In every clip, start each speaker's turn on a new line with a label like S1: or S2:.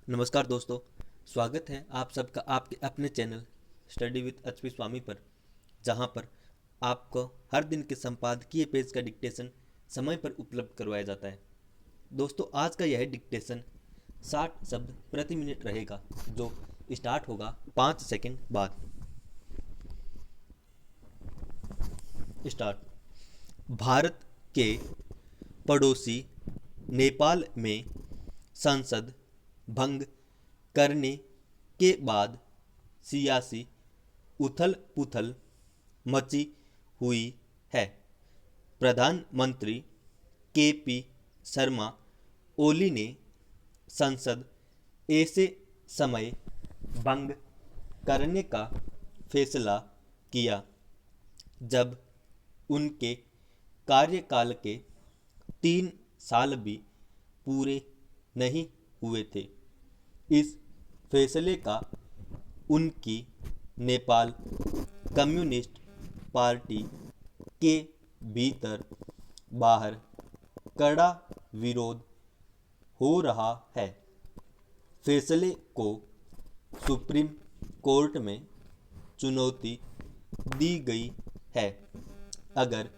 S1: नमस्कार दोस्तों। स्वागत है आप सबका आपके अपने चैनल स्टडी विद एचपी स्वामी पर, जहां पर आपको हर दिन के संपादकीय पेज का डिक्टेशन समय पर उपलब्ध करवाया जाता है। दोस्तों, आज का यह डिक्टेशन 60 शब्द प्रति मिनट रहेगा, जो स्टार्ट होगा 5 सेकंड बाद। स्टार्ट। भारत के पड़ोसी नेपाल में संसद भंग करने के बाद सियासी उथल पुथल मची हुई है। प्रधानमंत्री केपी शर्मा ओली ने संसद ऐसे समय भंग करने का फैसला किया जब उनके कार्यकाल के 3 साल भी पूरे नहीं हुए थे। इस फैसले का उनकी नेपाल कम्युनिस्ट पार्टी के भीतर बाहर कड़ा विरोध हो रहा है। फैसले को सुप्रीम कोर्ट में चुनौती दी गई है। अगर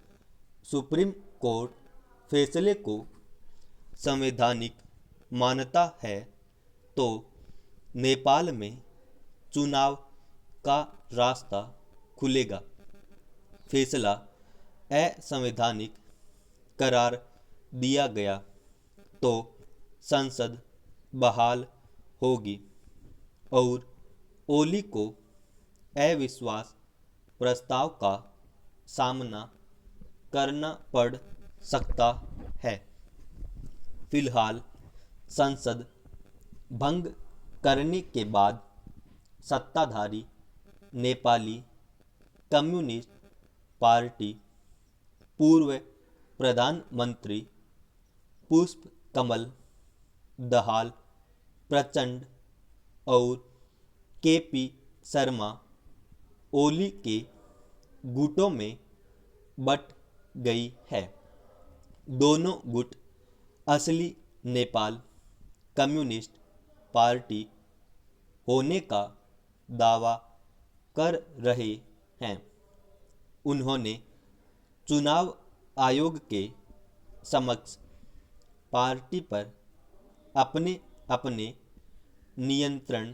S1: सुप्रीम कोर्ट फैसले को संवैधानिक मानता है तो नेपाल में चुनाव का रास्ता खुलेगा। फैसला असंवैधानिक करार दिया गया तो संसद बहाल होगी और ओली को अविश्वास प्रस्ताव का सामना करना पड़ सकता है। फिलहाल संसद भंग करने के बाद सत्ताधारी नेपाली कम्युनिस्ट पार्टी पूर्व प्रधानमंत्री पुष्प कमल दहाल प्रचंड और केपी शर्मा ओली के गुटों में बट गई है। दोनों गुट असली नेपाल कम्युनिस्ट पार्टी होने का दावा कर रहे हैं। उन्होंने चुनाव आयोग के समक्ष पार्टी पर अपने अपने नियंत्रण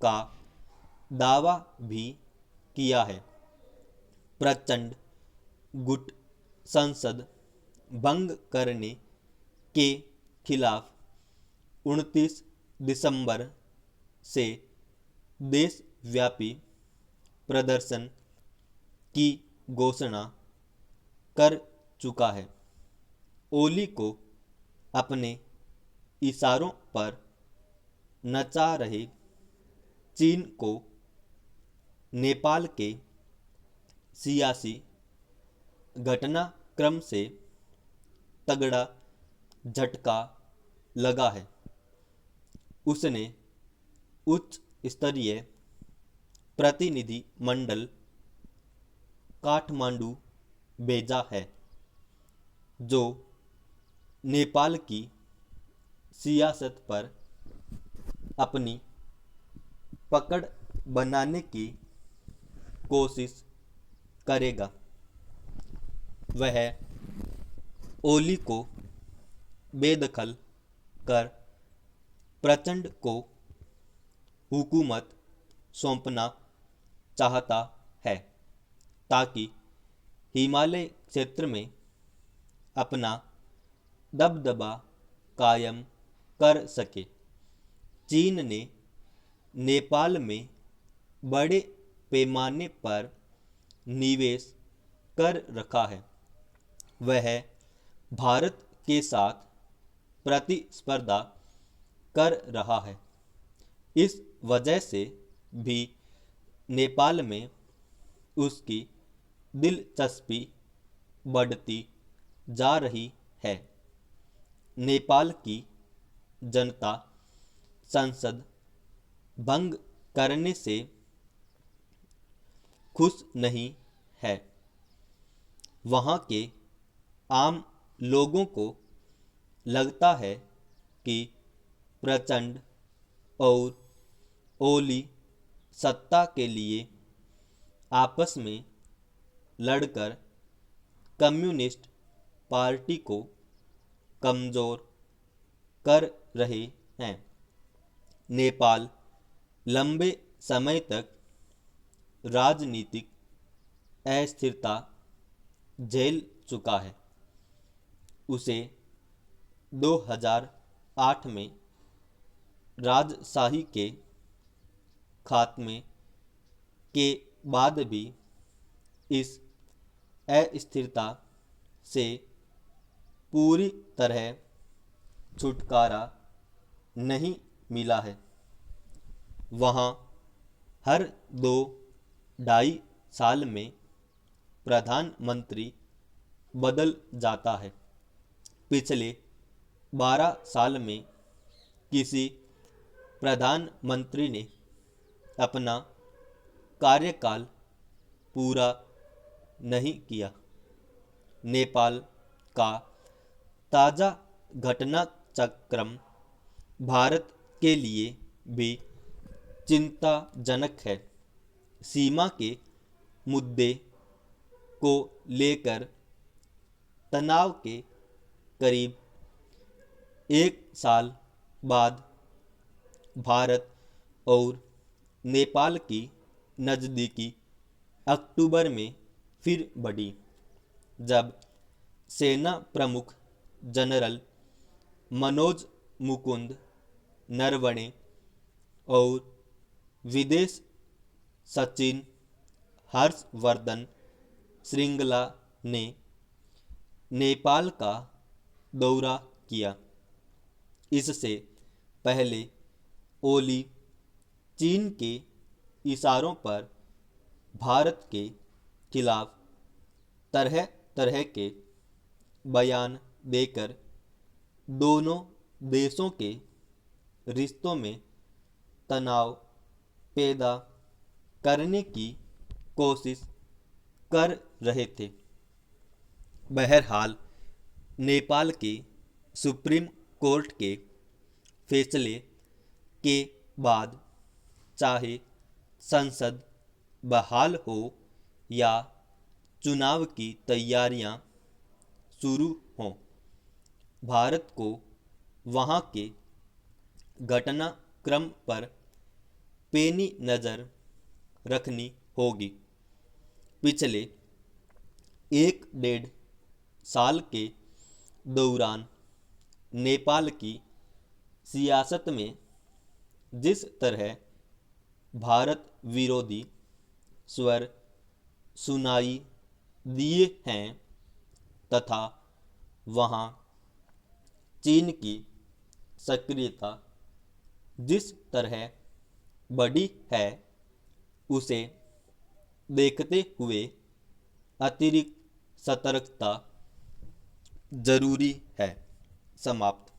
S1: का दावा भी किया है। प्रचंड गुट संसद भंग करने के खिलाफ 29 दिसंबर से देशव्यापी प्रदर्शन की घोषणा कर चुका है। ओली को अपने इशारों पर नचा रहे चीन को नेपाल के सियासी घटनाक्रम से तगड़ा झटका लगा है। उसने उच्च स्तरीय प्रतिनिधि मंडल काठमांडू भेजा है, जो नेपाल की सियासत पर अपनी पकड़ बनाने की कोशिश करेगा। वह ओली को बेदखल कर प्रचंड को हुकूमत सौंपना चाहता है ताकि हिमालय क्षेत्र में अपना दबदबा कायम कर सके। चीन ने नेपाल में बड़े पैमाने पर निवेश कर रखा है। वह भारत के साथ प्रतिस्पर्धा कर रहा है। इस वजह से भी नेपाल में उसकी दिलचस्पी बढ़ती जा रही है। नेपाल की जनता संसद भंग करने से खुश नहीं है। वहाँ के आम लोगों को लगता है कि प्रचंड और ओली सत्ता के लिए आपस में लड़कर कम्युनिस्ट पार्टी को कमज़ोर कर रहे हैं। नेपाल लंबे समय तक राजनीतिक अस्थिरता झेल चुका है। उसे 2008 में राजशाही के खात्मे के बाद भी इस अस्थिरता से पूरी तरह छुटकारा नहीं मिला है। वहाँ हर 2-2.5 साल में प्रधानमंत्री बदल जाता है। पिछले 12 साल में किसी प्रधानमंत्री ने अपना कार्यकाल पूरा नहीं किया। नेपाल का ताज़ा घटनाक्रम भारत के लिए भी चिंताजनक है। सीमा के मुद्दे को लेकर तनाव के करीब 1 साल बाद भारत और नेपाल की नज़दीकी अक्टूबर में फिर बढ़ी, जब सेना प्रमुख जनरल मनोज मुकुंद नरवणे और विदेश सचिव हर्षवर्धन श्रृंगला ने नेपाल का दौरा किया। इससे पहले ओली चीन के इशारों पर भारत के खिलाफ तरह तरह के बयान देकर दोनों देशों के रिश्तों में तनाव पैदा करने की कोशिश कर रहे थे। बहरहाल नेपाल के सुप्रीम कोर्ट के फैसले के बाद चाहे संसद बहाल हो या चुनाव की तैयारियां शुरू हों, भारत को वहां के घटनाक्रम पर पैनी नज़र रखनी होगी। पिछले 1-1.5 साल के दौरान नेपाल की सियासत में जिस तरह भारत विरोधी स्वर सुनाई दिए हैं तथा वहाँ चीन की सक्रियता जिस तरह बढ़ी है, उसे देखते हुए अतिरिक्त सतर्कता जरूरी है। समाप्त।